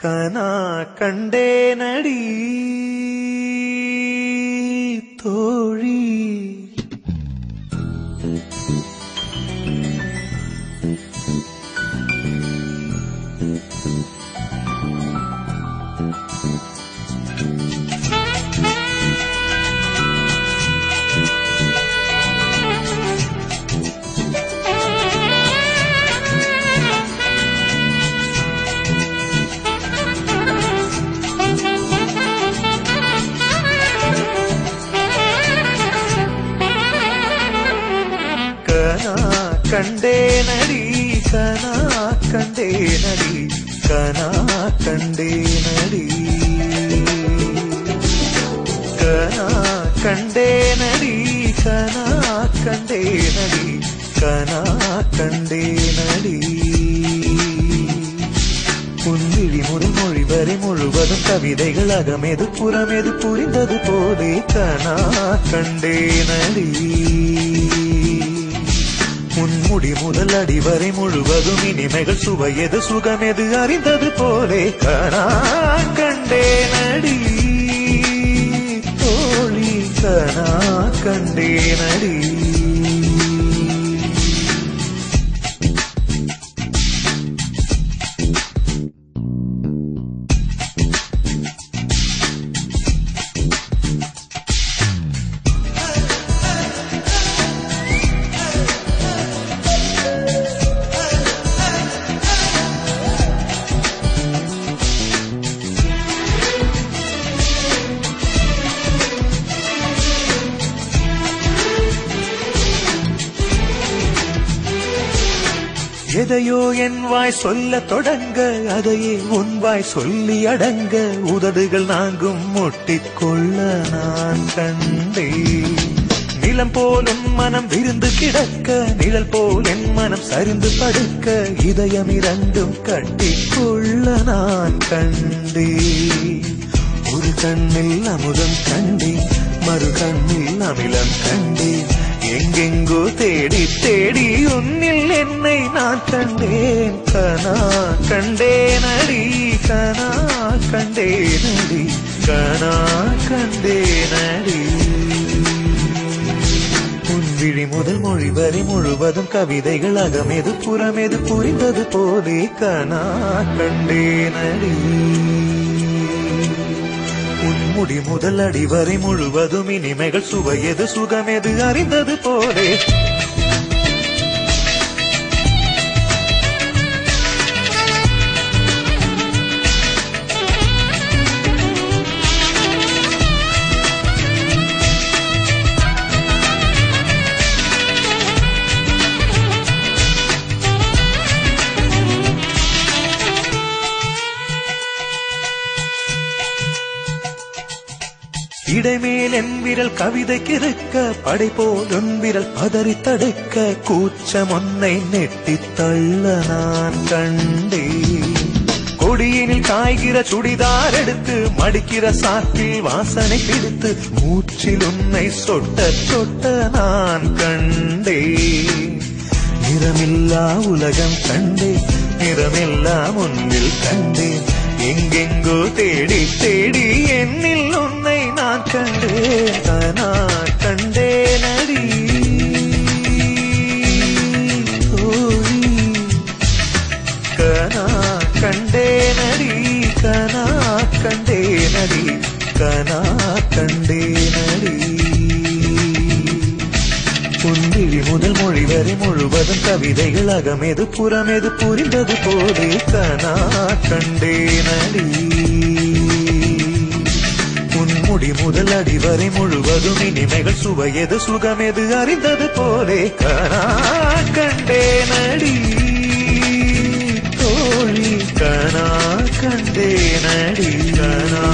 கனா கண்டே நடி தோழி. கண்டே நடி கனா கண்டே நடி கனா கண்டே நடி கனா கண்டே நடி கனா கண்டே நடி கனா கண்டே நடி. உன்விழி முதல் மொழி வரை முழுவதும் கவிதைகள் அகமெது புறமெது புரிந்தது போலே கனா கண்டே நடி. முன்முடி முதல் அடி வரை முழுவதும் இனிமைகள் சுவையது சுகமெது அறிந்தது போலே கனா கண்டே நடி தோழி கனா கண்டே நடி. எதையோ என் வாய் சொல்ல தொடங்க அதையே உன் வாய் சொல்லி அடங்க உதடுகள் நாங்கும் முட்டிக்கொள்ள நான் கண்டே. நிலம் போல் உன் மனம் விருந்து கிடக்க நிழல் போல் என் மனம் சரிந்து படுக்க இதயம் இரண்டும் கட்டிக்கொள்ள நான் கண்டே. ஒரு கண்ணில் அமுதம் கண்டே மறு கண்ணில் அமிலம் கண்டே எங்கெங்கோ தேடி தேடி உன்னில் என்னை நான் கண்டேன். கனா கண்டே நடி கனா கண்டே நடி கனா கண்டே நடி. உன்விழி முதல் மொழி வரை முழுவதும் கவிதைகள் அகமெது புறமெது புரிந்தது போலே கனா கண்டே நடி. முடி முதல் அடி வரை முழுவதும் இனிமைகள் சுவையது சுகமெது அறிந்தது போலே. இடைமேல் என் விரல் கவிதைக்கு இருக்க படைபோல் உன் விரல் பதறி தடுக்க கூச்சம் ஒன்னை நெட்டி தள்ள நான் கண்டே. கொடியினில் காய்கிற சுடிதார் எடுத்து மடிக்கிற சாக்கில் வாசனை பிடித்து மூச்சில் உன்னை சொட்ட சொட்ட நான் கண்டே. நிறமில்லா உலகம் கண்டே நிறமெல்லாம் உன்னில் கண்டேன் எங்கெங்கோ தேடி தேடி என்னில் உன்னை நான் கண்டேன். கனா கண்டே நடி தோழி கனா கண்டே நடி கனா கண்டே நடி கனா கண்டே நடி. உன்விழி முதல் மொழி வரை முழுவதும் கவிதைகள் அகமெது புறமெது புரிந்தது போலே கனா கண்டே நடி. உன்முடி முதல் அடி வரை முழுவதும் இனிமைகள் சுவையது சுகமெது அறிந்தது போலே கனா கண்டே நடி தோழி கனா கண்டே நடி கனா